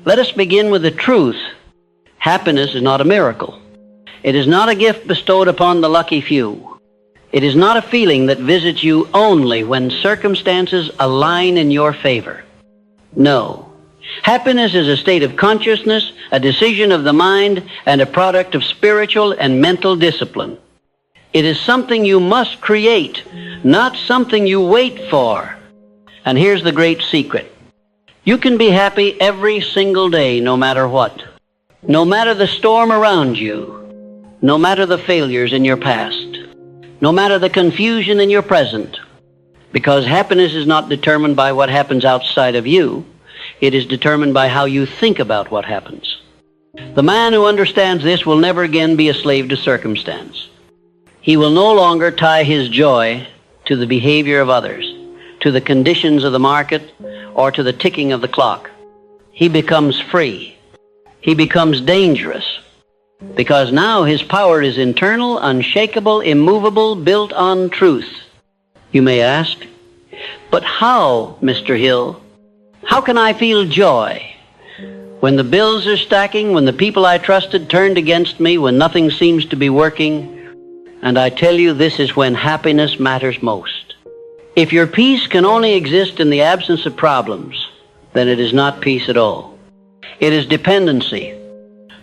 Let us begin with the truth. Happiness is not a miracle. It is not a gift bestowed upon the lucky few. It is not a feeling that visits you only when circumstances align in your favor. No. Happiness is a state of consciousness, a decision of the mind, and a product of spiritual and mental discipline. It is something you must create, not something you wait for. And here's the great secret. You can be happy every single day, no matter what. No matter the storm around you. No matter the failures in your past. No matter the confusion in your present. Because happiness is not determined by what happens outside of you. It is determined by how you think about what happens. The man who understands this will never again be a slave to circumstance. He will no longer tie his joy to the behavior of others, to the conditions of the market, or to the ticking of the clock. He becomes free. He becomes dangerous, because now his power is internal, unshakable, immovable, built on truth. You may ask, but how, Mr. Hill? How can I feel joy when the bills are stacking, when the people I trusted turned against me, when nothing seems to be working? And I tell you, this is when happiness matters most. If your peace can only exist in the absence of problems, then it is not peace at all. It is dependency.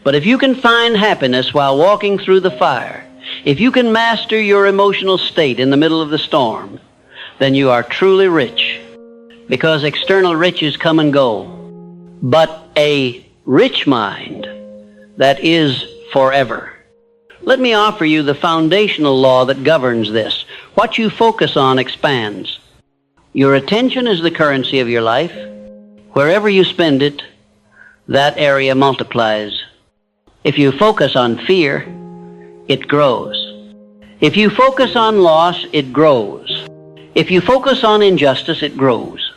But if you can find happiness while walking through the fire, if you can master your emotional state in the middle of the storm, then you are truly rich. Because external riches come and go. But a rich mind that is forever. Let me offer you the foundational law that governs this. What you focus on expands. Your attention is the currency of your life. Wherever you spend it, that area multiplies. If you focus on fear, it grows. If you focus on loss, it grows. If you focus on injustice, it grows.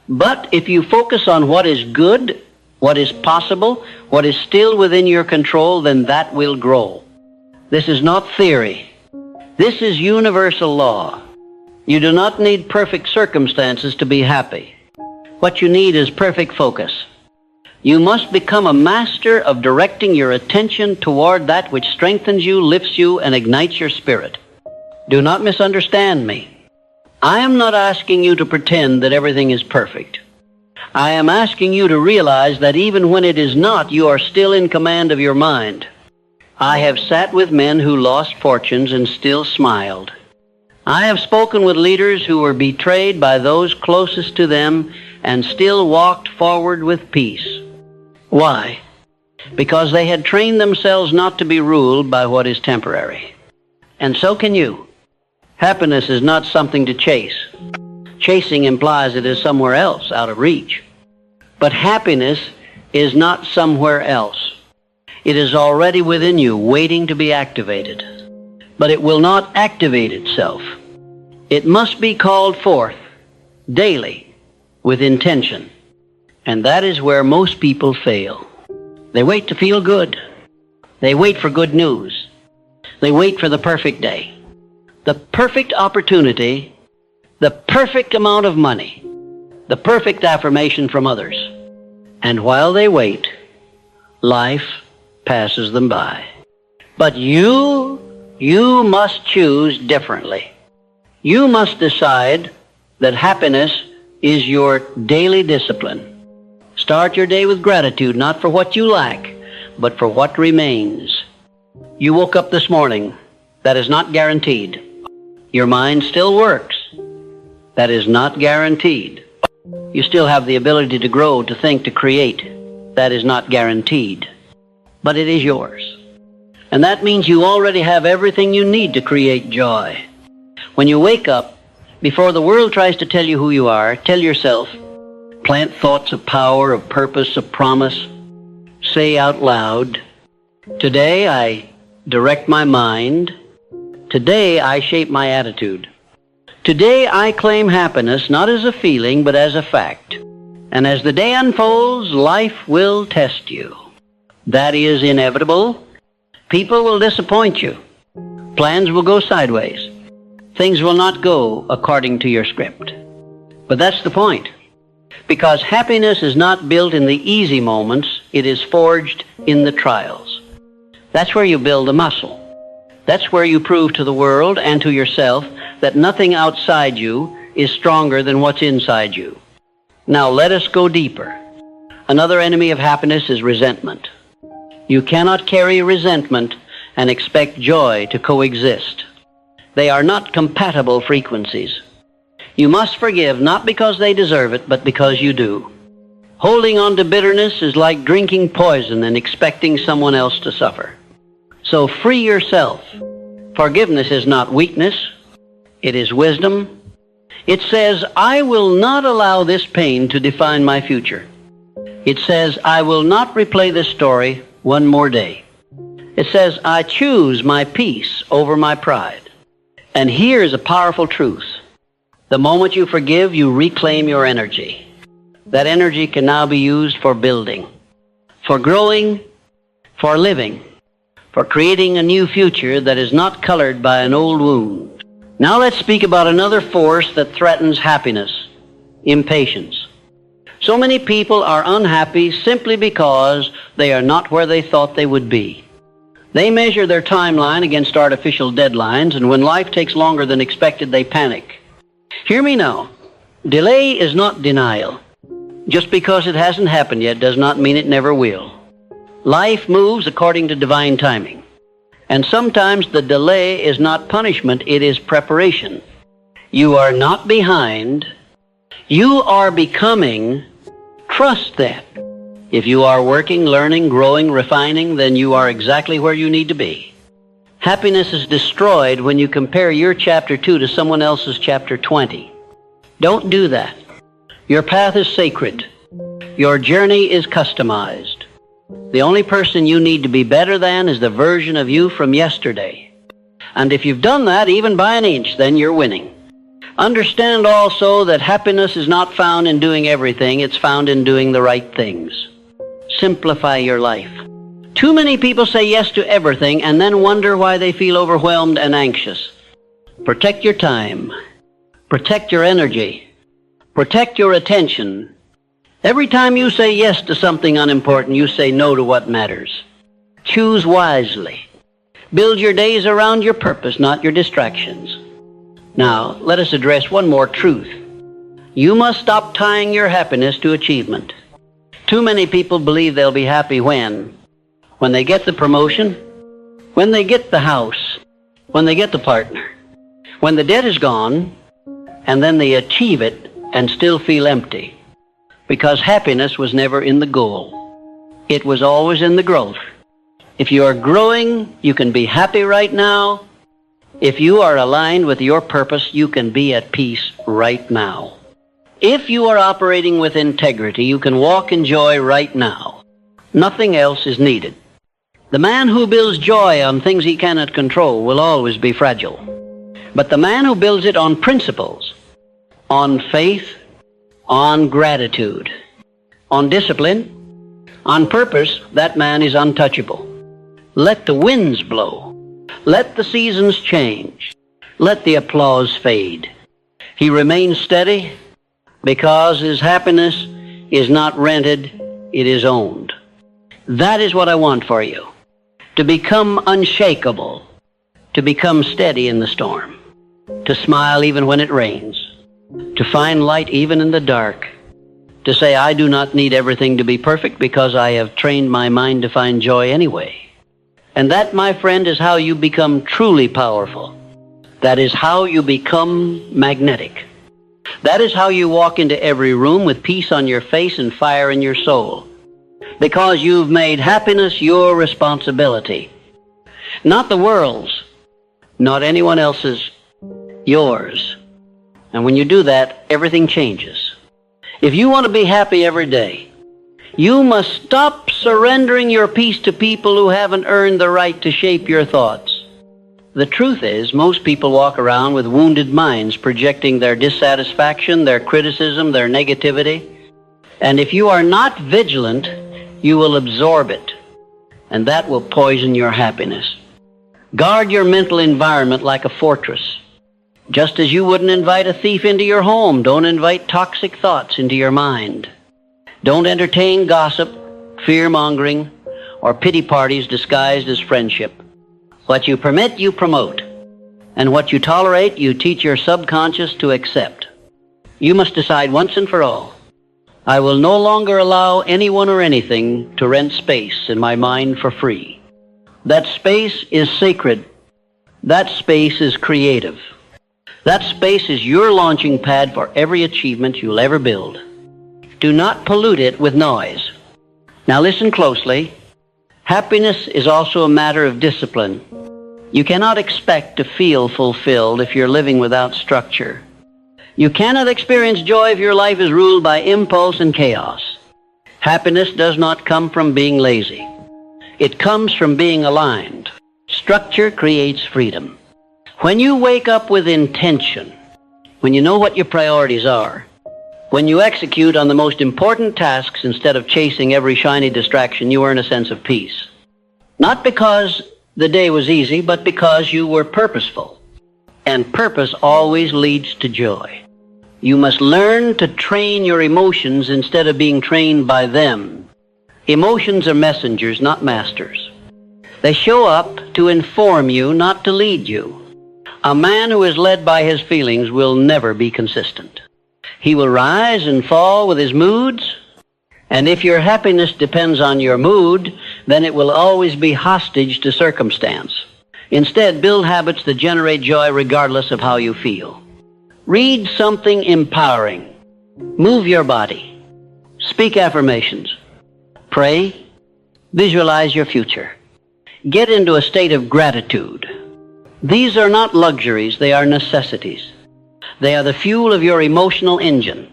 But if you focus on what is good, what is possible, what is still within your control, then that will grow. This is not theory. This is universal law. You do not need perfect circumstances to be happy. What you need is perfect focus. You must become a master of directing your attention toward that which strengthens you, lifts you, and ignites your spirit. Do not misunderstand me. I am not asking you to pretend that everything is perfect. I am asking you to realize that even when it is not, you are still in command of your mind. I have sat with men who lost fortunes and still smiled. I have spoken with leaders who were betrayed by those closest to them and still walked forward with peace. Why? Because they had trained themselves not to be ruled by what is temporary. And so can you. Happiness is not something to chase. Chasing implies it is somewhere else, out of reach. But happiness is not somewhere else. It is already within you, waiting to be activated. But it will not activate itself. It must be called forth daily with intention. And that is where most people fail. They wait to feel good. They wait for good news. They wait for the perfect day. The perfect opportunity, the perfect amount of money, the perfect affirmation from others. And while they wait, life passes them by. But you must choose differently. You must decide that happiness is your daily discipline. Start your day with gratitude, not for what you lack, but for what remains. You woke up this morning. That is not guaranteed. Your mind still works. That is not guaranteed. You still have the ability to grow, to think, to create. That is not guaranteed. But it is yours. And that means you already have everything you need to create joy. When you wake up, before the world tries to tell you who you are, tell yourself, plant thoughts of power, of purpose, of promise. Say out loud, today I direct my mind. Today I shape my attitude. Today I claim happiness not as a feeling but as a fact. And as the day unfolds, life will test you. That is inevitable. People will disappoint you. Plans will go sideways. Things will not go according to your script. But that's the point. Because happiness is not built in the easy moments, it is forged in the trials. That's where you build the muscle. That's where you prove to the world and to yourself that nothing outside you is stronger than what's inside you. Now let us go deeper. Another enemy of happiness is resentment. You cannot carry resentment and expect joy to coexist. They are not compatible frequencies. You must forgive not because they deserve it, but because you do. Holding on to bitterness is like drinking poison and expecting someone else to suffer. So free yourself. Forgiveness is not weakness. It is wisdom. It says, I will not allow this pain to define my future. It says, I will not replay this story one more day. It says, I choose my peace over my pride. And here is a powerful truth. The moment you forgive, you reclaim your energy. That energy can now be used for building, for growing, for living, for creating a new future that is not colored by an old wound. Now let's speak about another force that threatens happiness, impatience. So many people are unhappy simply because they are not where they thought they would be. They measure their timeline against artificial deadlines, and when life takes longer than expected, they panic. Hear me now. Delay is not denial. Just because it hasn't happened yet does not mean it never will. Life moves according to divine timing. And sometimes the delay is not punishment, it is preparation. You are not behind. You are becoming. Trust that. If you are working, learning, growing, refining, then you are exactly where you need to be. Happiness is destroyed when you compare your chapter 2 to someone else's chapter 20. Don't do that. Your path is sacred. Your journey is customized. The only person you need to be better than is the version of you from yesterday. And if you've done that, even by an inch, then you're winning. Understand also that happiness is not found in doing everything, it's found in doing the right things. Simplify your life. Too many people say yes to everything and then wonder why they feel overwhelmed and anxious. Protect your time. Protect your energy. Protect your attention. Every time you say yes to something unimportant, you say no to what matters. Choose wisely. Build your days around your purpose, not your distractions. Now, let us address one more truth. You must stop tying your happiness to achievement. Too many people believe they'll be happy when they get the promotion, when they get the house, when they get the partner, when the debt is gone, and then they achieve it and still feel empty. Because happiness was never in the goal. It was always in the growth. If you are growing, you can be happy right now. If you are aligned with your purpose, you can be at peace right now. If you are operating with integrity, you can walk in joy right now. Nothing else is needed. The man who builds joy on things he cannot control will always be fragile. But the man who builds it on principles, on faith, on gratitude, on discipline, on purpose, that man is untouchable. Let the winds blow. Let the seasons change. Let the applause fade. He remains steady because his happiness is not rented, it is owned. That is what I want for you. To become unshakable. To become steady in the storm. To smile even when it rains. To find light even in the dark. To say, I do not need everything to be perfect because I have trained my mind to find joy anyway. And that, my friend, is how you become truly powerful. That is how you become magnetic. That is how you walk into every room with peace on your face and fire in your soul. Because you've made happiness your responsibility. Not the world's, not anyone else's, yours. And when you do that, everything changes. If you want to be happy every day, you must stop surrendering your peace to people who haven't earned the right to shape your thoughts. The truth is, most people walk around with wounded minds, projecting their dissatisfaction, their criticism, their negativity. And if you are not vigilant, you will absorb it, and that will poison your happiness. Guard your mental environment like a fortress. Just as you wouldn't invite a thief into your home, don't invite toxic thoughts into your mind. Don't entertain gossip, fear-mongering, or pity parties disguised as friendship. What you permit, you promote. And what you tolerate, you teach your subconscious to accept. You must decide once and for all, I will no longer allow anyone or anything to rent space in my mind for free. That space is sacred. That space is creative. That space is your launching pad for every achievement you'll ever build. Do not pollute it with noise. Now listen closely. Happiness is also a matter of discipline. You cannot expect to feel fulfilled if you're living without structure. You cannot experience joy if your life is ruled by impulse and chaos. Happiness does not come from being lazy. It comes from being aligned. Structure creates freedom. When you wake up with intention, when you know what your priorities are, when you execute on the most important tasks instead of chasing every shiny distraction, you earn a sense of peace. Not because the day was easy, but because you were purposeful. And purpose always leads to joy. You must learn to train your emotions instead of being trained by them. Emotions are messengers, not masters. They show up to inform you, not to lead you. A man who is led by his feelings will never be consistent. He will rise and fall with his moods, and if your happiness depends on your mood, then it will always be hostage to circumstance. Instead, build habits that generate joy regardless of how you feel. Read something empowering. Move your body. Speak affirmations. Pray. Visualize your future. Get into a state of gratitude. These are not luxuries, they are necessities. They are the fuel of your emotional engine.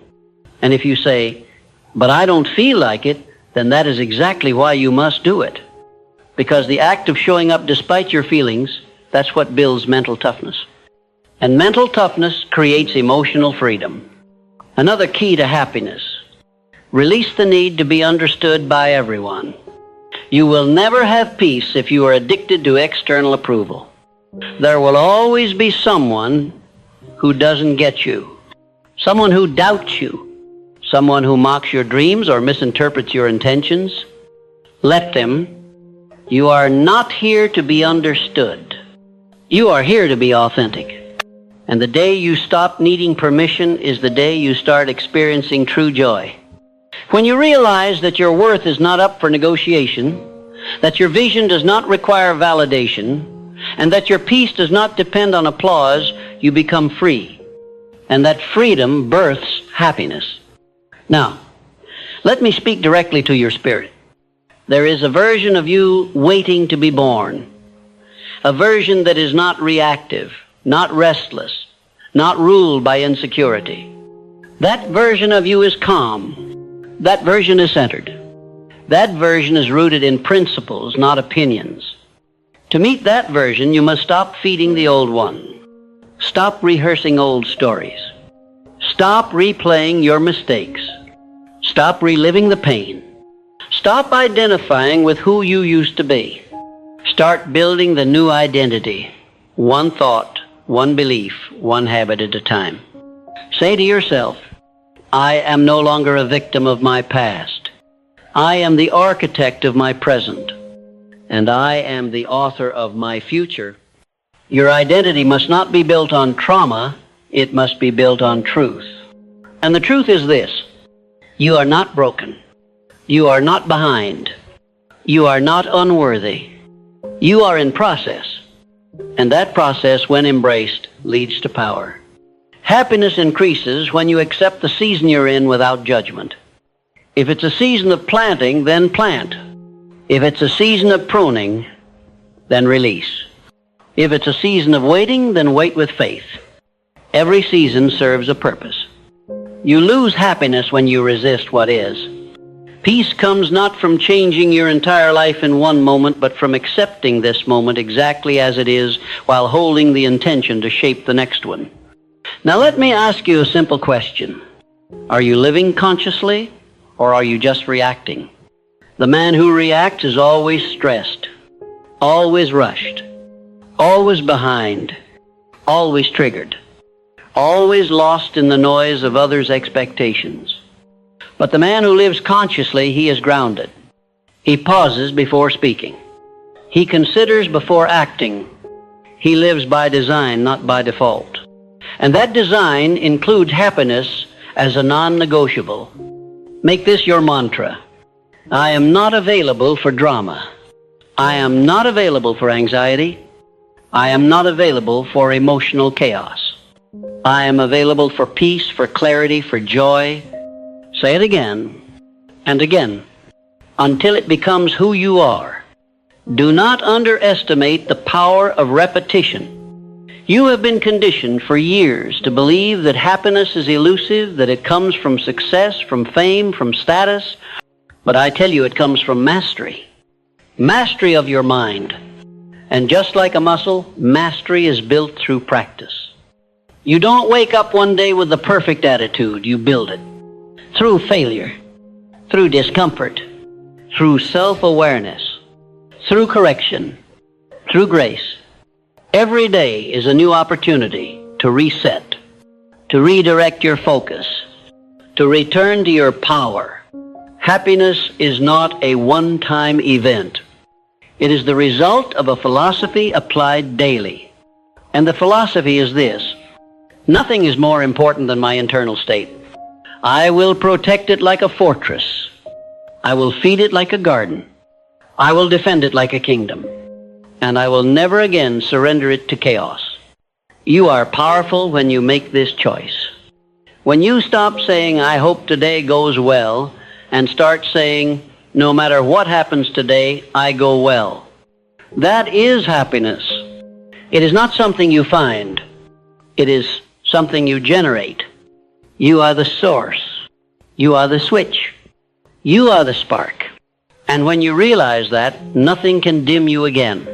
And if you say, but I don't feel like it, then that is exactly why you must do it. Because the act of showing up despite your feelings, that's what builds mental toughness. And mental toughness creates emotional freedom. Another key to happiness: release the need to be understood by everyone. You will never have peace if you are addicted to external approval. There will always be someone who doesn't get you, someone who doubts you, someone who mocks your dreams or misinterprets your intentions. Let them. You are not here to be understood. You are here to be authentic. And the day you stop needing permission is the day you start experiencing true joy. When you realize that your worth is not up for negotiation, that your vision does not require validation, and that your peace does not depend on applause, you become free. And that freedom births happiness. Now, let me speak directly to your spirit. There is a version of you waiting to be born. A version that is not reactive, not restless, not ruled by insecurity. That version of you is calm. That version is centered. That version is rooted in principles, not opinions. To meet that version, you must stop feeding the old one. Stop rehearsing old stories. Stop replaying your mistakes. Stop reliving the pain. Stop identifying with who you used to be. Start building the new identity. One thought, one belief, one habit at a time. Say to yourself, I am no longer a victim of my past. I am the architect of my present. And I am the author of my future. Your identity must not be built on trauma. It must be built on truth. And the truth is this: you are not broken. You are not behind. You are not unworthy. You are in process. And that process, when embraced, leads to power. Happiness increases when you accept the season you're in without judgment. If it's a season of planting, then plant. If it's a season of pruning, then release. If it's a season of waiting, then wait with faith. Every season serves a purpose. You lose happiness when you resist what is. Peace comes not from changing your entire life in one moment, but from accepting this moment exactly as it is while holding the intention to shape the next one. Now let me ask you a simple question. Are you living consciously, or are you just reacting? The man who reacts is always stressed, always rushed, always behind, always triggered. always lost in the noise of others' expectations. But the man who lives consciously, he is grounded. He pauses before speaking. He considers before acting. He lives by design, not by default. And that design includes happiness as a non-negotiable. Make this your mantra. I am not available for drama. I am not available for anxiety. I am not available for emotional chaos. I am available for peace, for clarity, for joy. Say it again and again until it becomes who you are. Do not underestimate the power of repetition. You have been conditioned for years to believe that happiness is elusive, that it comes from success, from fame, from status. But I tell you, it comes from mastery. Mastery of your mind. And just like a muscle, mastery is built through practice. You don't wake up one day with the perfect attitude. You build it. Through failure, through discomfort, through self-awareness, through correction, through grace. Every day is a new opportunity to reset, to redirect your focus, to return to your power. Happiness is not a one-time event. It is the result of a philosophy applied daily. And the philosophy is this: nothing is more important than my internal state. I will protect it like a fortress. I will feed it like a garden. I will defend it like a kingdom. And I will never again surrender it to chaos. You are powerful when you make this choice. When you stop saying, I hope today goes well, and start saying, no matter what happens today, I go well. That is happiness. It is not something you find. It is something you generate. You are the source. You are the switch. You are the spark. And when you realize that, nothing can dim you again.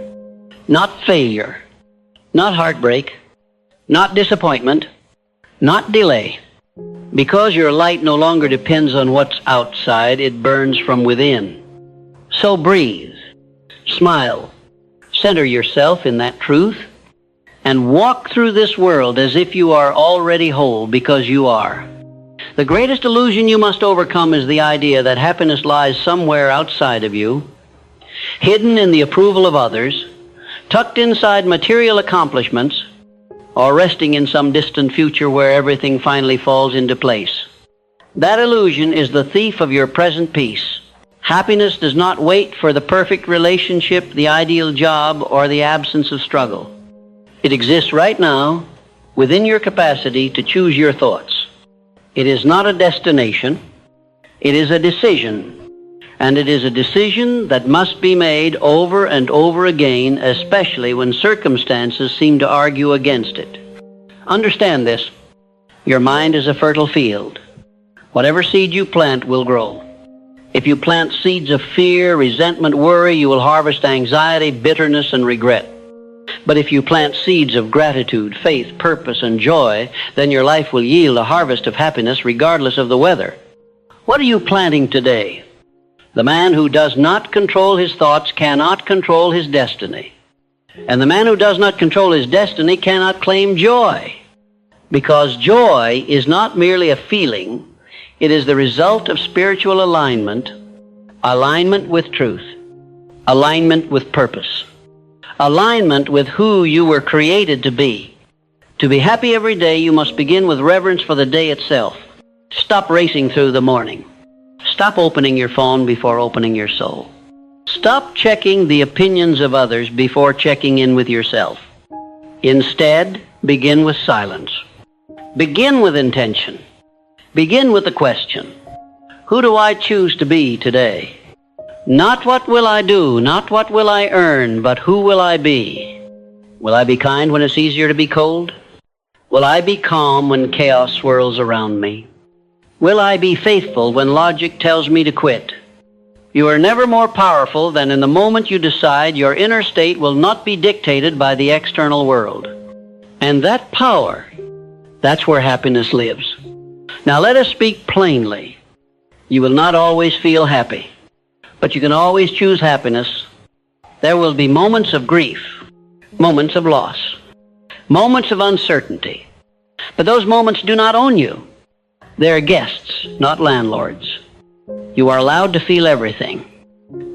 Not failure, not heartbreak, not disappointment, not delay. Because your light no longer depends on what's outside, it burns from within. So breathe, smile, center yourself in that truth, and walk through this world as if you are already whole, because you are. The greatest illusion you must overcome is the idea that happiness lies somewhere outside of you, hidden in the approval of others, tucked inside material accomplishments, or resting in some distant future where everything finally falls into place. That illusion is the thief of your present peace. Happiness does not wait for the perfect relationship, the ideal job, or the absence of struggle. It exists right now within your capacity to choose your thoughts. It is not a destination. It is a decision. And it is a decision that must be made over and over again, especially when circumstances seem to argue against it. Understand this. Your mind is a fertile field. Whatever seed you plant will grow. If you plant seeds of fear, resentment, worry, you will harvest anxiety, bitterness, and regret. But if you plant seeds of gratitude, faith, purpose, and joy, then your life will yield a harvest of happiness regardless of the weather. What are you planting today? The man who does not control his thoughts cannot control his destiny. And the man who does not control his destiny cannot claim joy. Because joy is not merely a feeling. It is the result of spiritual alignment, alignment with truth, alignment with purpose, alignment with who you were created to be. To be happy every day, you must begin with reverence for the day itself. Stop racing through the morning. Stop opening your phone before opening your soul. Stop checking the opinions of others before checking in with yourself. Instead, begin with silence. Begin with intention. Begin with the question, who do I choose to be today? Not what will I do, not what will I earn, but who will I be? Will I be kind when it's easier to be cold? Will I be calm when chaos swirls around me? Will I be faithful when logic tells me to quit? You are never more powerful than in the moment you decide your inner state will not be dictated by the external world. And that power, that's where happiness lives. Now let us speak plainly. You will not always feel happy, but you can always choose happiness. There will be moments of grief, moments of loss, moments of uncertainty. But those moments do not own you. They're guests, not landlords. You are allowed to feel everything,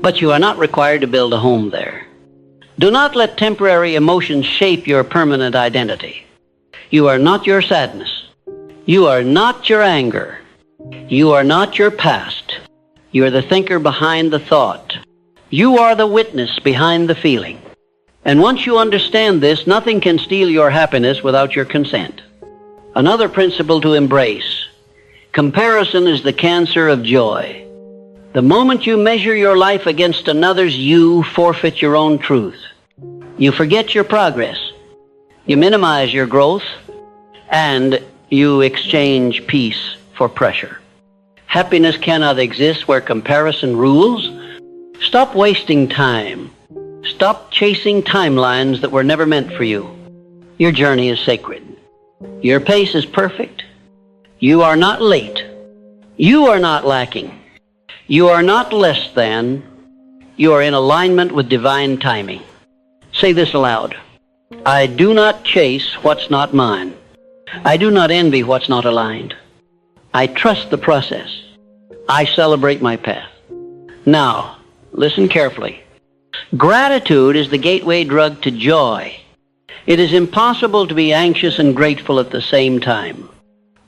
but you are not required to build a home there. Do not let temporary emotions shape your permanent identity. You are not your sadness. You are not your anger. You are not your past. You are the thinker behind the thought. You are the witness behind the feeling. And once you understand this, nothing can steal your happiness without your consent. Another principle to embrace: comparison is the cancer of joy. The moment you measure your life against another's, you forfeit your own truth. You forget your progress. You minimize your growth, and you exchange peace for pressure. Happiness cannot exist where comparison rules. Stop wasting time. Stop chasing timelines that were never meant for you. Your journey is sacred. Your pace is perfect. You are not late. You are not lacking. You are not less than. You are in alignment with divine timing. Say this aloud: I do not chase what's not mine. I do not envy what's not aligned. I trust the process. I celebrate my path. Now, listen carefully. Gratitude is the gateway drug to joy. It is impossible to be anxious and grateful at the same time.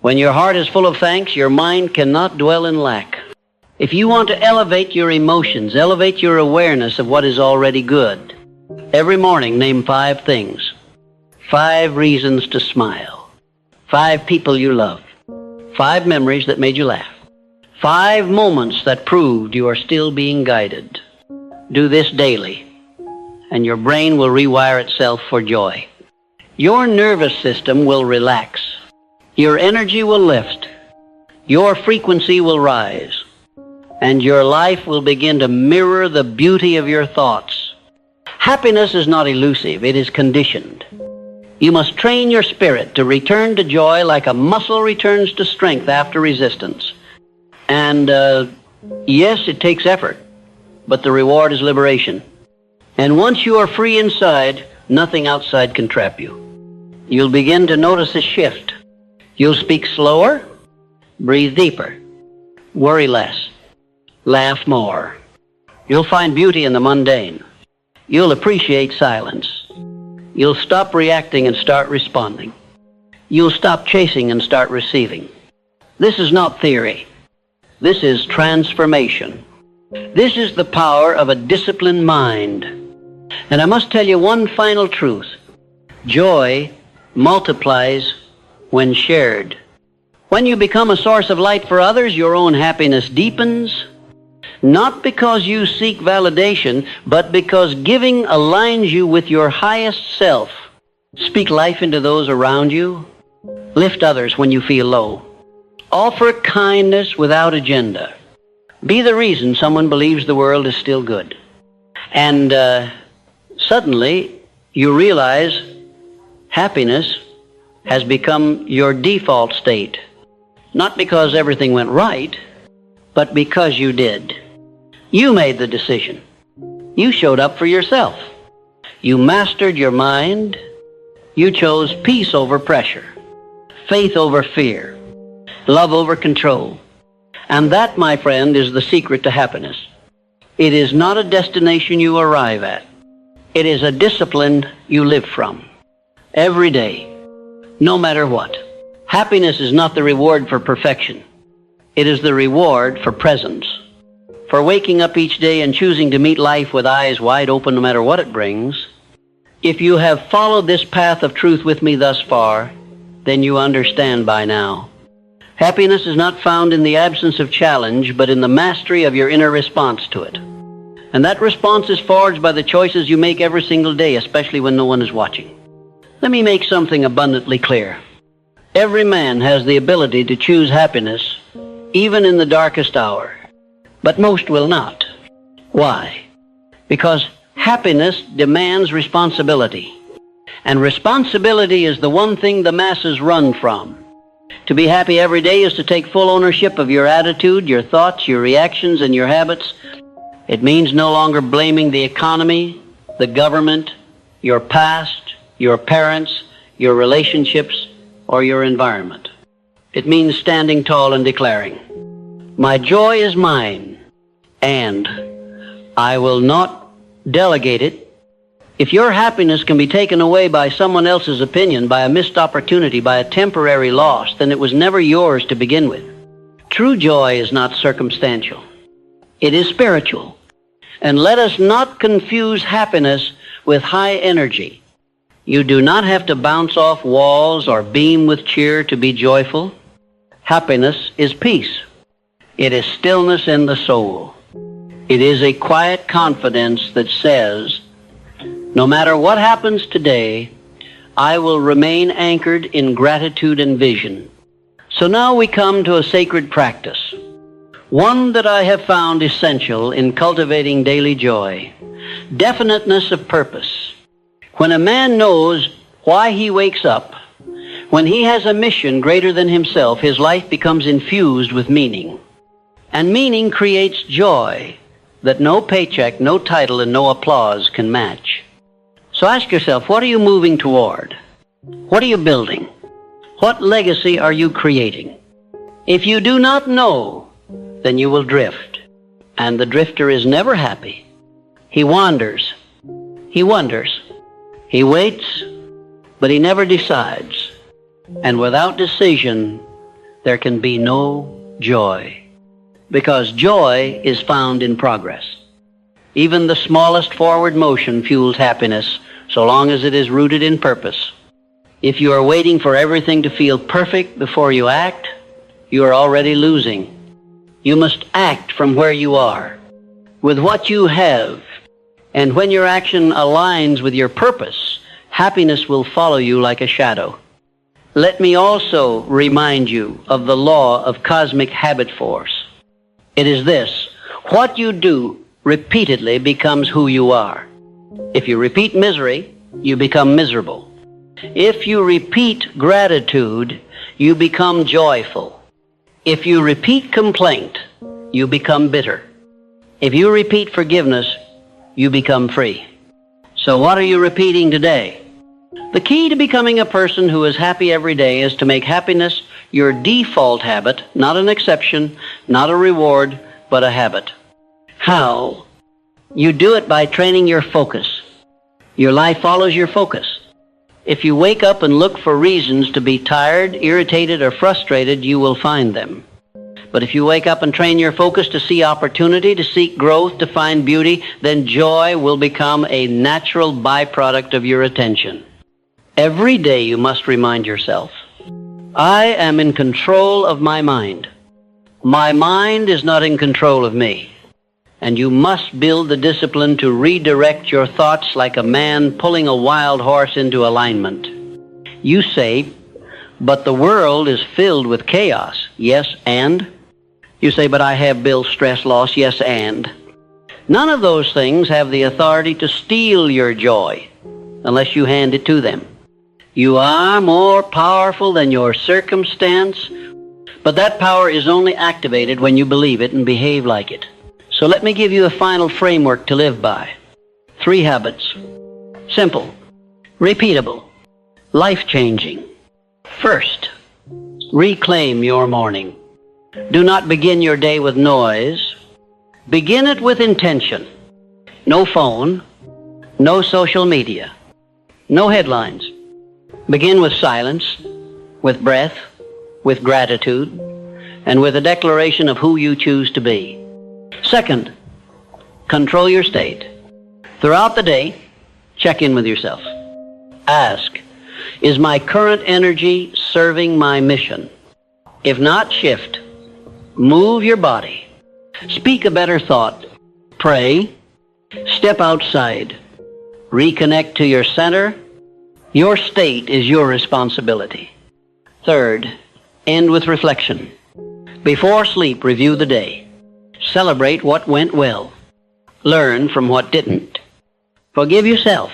When your heart is full of thanks, your mind cannot dwell in lack. If you want to elevate your emotions, elevate your awareness of what is already good, every morning name 5 things. 5 reasons to smile. 5 people you love. 5 memories that made you laugh. 5 moments that proved you are still being guided. Do this daily, and your brain will rewire itself for joy. Your nervous system will relax. Your energy will lift. Your frequency will rise. And your life will begin to mirror the beauty of your thoughts. Happiness is not elusive, it is conditioned. You must train your spirit to return to joy like a muscle returns to strength after resistance. And yes, it takes effort, but the reward is liberation. And once you are free inside, nothing outside can trap you. You'll begin to notice a shift. You'll speak slower, breathe deeper, worry less, laugh more. You'll find beauty in the mundane. You'll appreciate silence. You'll stop reacting and start responding. You'll stop chasing and start receiving. This is not theory. This is transformation. This is the power of a disciplined mind. And I must tell you one final truth. Joy multiplies when shared. When you become a source of light for others, your own happiness deepens, not because you seek validation, but because giving aligns you with your highest self. Speak life into those around you. Lift others when you feel low. Offer kindness without agenda. Be the reason someone believes the world is still good. And suddenly you realize happiness has become your default state. Not because everything went right, but because you did. You made the decision. You showed up for yourself. You mastered your mind. You chose peace over pressure, faith over fear, love over control. And that, my friend, is the secret to happiness. It is not a destination you arrive at. It is a discipline you live from. Every day, no matter what. Happiness is not the reward for perfection. It is the reward for presence. For waking up each day and choosing to meet life with eyes wide open no matter what it brings. If you have followed this path of truth with me thus far, then you understand by now. Happiness is not found in the absence of challenge, but in the mastery of your inner response to it. And that response is forged by the choices you make every single day, especially when no one is watching. Let me make something abundantly clear. Every man has the ability to choose happiness, even in the darkest hour. But most will not. Why? Because happiness demands responsibility. And responsibility is the one thing the masses run from. To be happy every day is to take full ownership of your attitude, your thoughts, your reactions, and your habits. It means no longer blaming the economy, the government, your past, your parents, your relationships, or your environment. It means standing tall and declaring, "My joy is mine, and I will not delegate it." If your happiness can be taken away by someone else's opinion, by a missed opportunity, by a temporary loss, then it was never yours to begin with. True joy is not circumstantial. It is spiritual. And let us not confuse happiness with high energy. You do not have to bounce off walls or beam with cheer to be joyful. Happiness is peace. It is stillness in the soul. It is a quiet confidence that says, no matter what happens today, I will remain anchored in gratitude and vision. So now we come to a sacred practice, one that I have found essential in cultivating daily joy: definiteness of purpose. When a man knows why he wakes up, when he has a mission greater than himself, his life becomes infused with meaning. And meaning creates joy that no paycheck, no title, and no applause can match. So ask yourself, what are you moving toward? What are you building? What legacy are you creating? If you do not know, then you will drift. And the drifter is never happy. He wanders. He wonders. He waits, but he never decides. And without decision, there can be no joy. Because joy is found in progress. Even the smallest forward motion fuels happiness, so long as it is rooted in purpose. If you are waiting for everything to feel perfect before you act, you are already losing. You must act from where you are, with what you have. And when your action aligns with your purpose, happiness will follow you like a shadow. Let me also remind you of the law of cosmic habit force. It is this: what you do repeatedly becomes who you are. If you repeat misery, you become miserable. If you repeat gratitude, you become joyful. If you repeat complaint, you become bitter. If you repeat forgiveness, you become free. So what are you repeating today? The key to becoming a person who is happy every day is to make happiness your default habit, not an exception, not a reward, but a habit. How? You do it by training your focus. Your life follows your focus. If you wake up and look for reasons to be tired, irritated, or frustrated, you will find them. But if you wake up and train your focus to see opportunity, to seek growth, to find beauty, then joy will become a natural byproduct of your attention. Every day you must remind yourself, I am in control of my mind. My mind is not in control of me. And you must build the discipline to redirect your thoughts like a man pulling a wild horse into alignment. You say, but the world is filled with chaos. Yes, and? You say, but I have bills, stress, loss. Yes, and? None of those things have the authority to steal your joy unless you hand it to them. You are more powerful than your circumstance, but that power is only activated when you believe it and behave like it. So let me give you a final framework to live by. 3 habits. Simple, repeatable, life-changing. First, reclaim your morning. Do not begin your day with noise. Begin it with intention. No phone, no social media, no headlines. Begin with silence, with breath, with gratitude, and with a declaration of who you choose to be. Second, control your state. Throughout the day, check in with yourself. Ask, is my current energy serving my mission? If not, shift. Move your body. Speak a better thought. Pray. Step outside. Reconnect to your center. Your state is your responsibility. Third, end with reflection. Before sleep, review the day. Celebrate what went well. Learn from what didn't. Forgive yourself.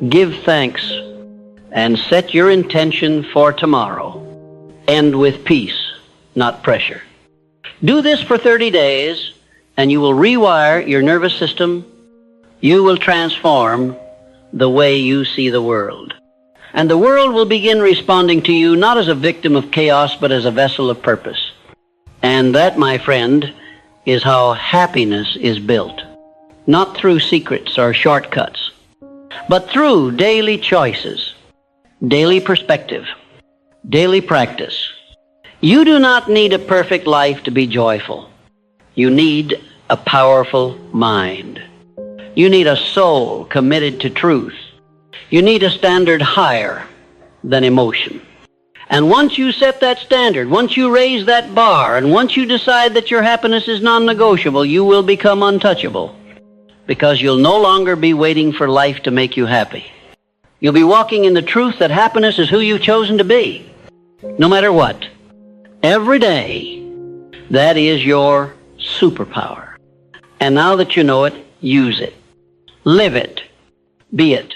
Give thanks. And set your intention for tomorrow. End with peace, not pressure. Do this for 30 days, and you will rewire your nervous system. You will transform the way you see the world. And the world will begin responding to you not as a victim of chaos, but as a vessel of purpose. And that, my friend, is how happiness is built. Not through secrets or shortcuts, but through daily choices, daily perspective, daily practice. You do not need a perfect life to be joyful. You need a powerful mind. You need a soul committed to truth. You need a standard higher than emotion. And once you set that standard, once you raise that bar, and once you decide that your happiness is non-negotiable, you will become untouchable, because you'll no longer be waiting for life to make you happy. You'll be walking in the truth that happiness is who you've chosen to be, no matter what. Every day, that is your superpower. And now that you know it, use it. Live it. Be it.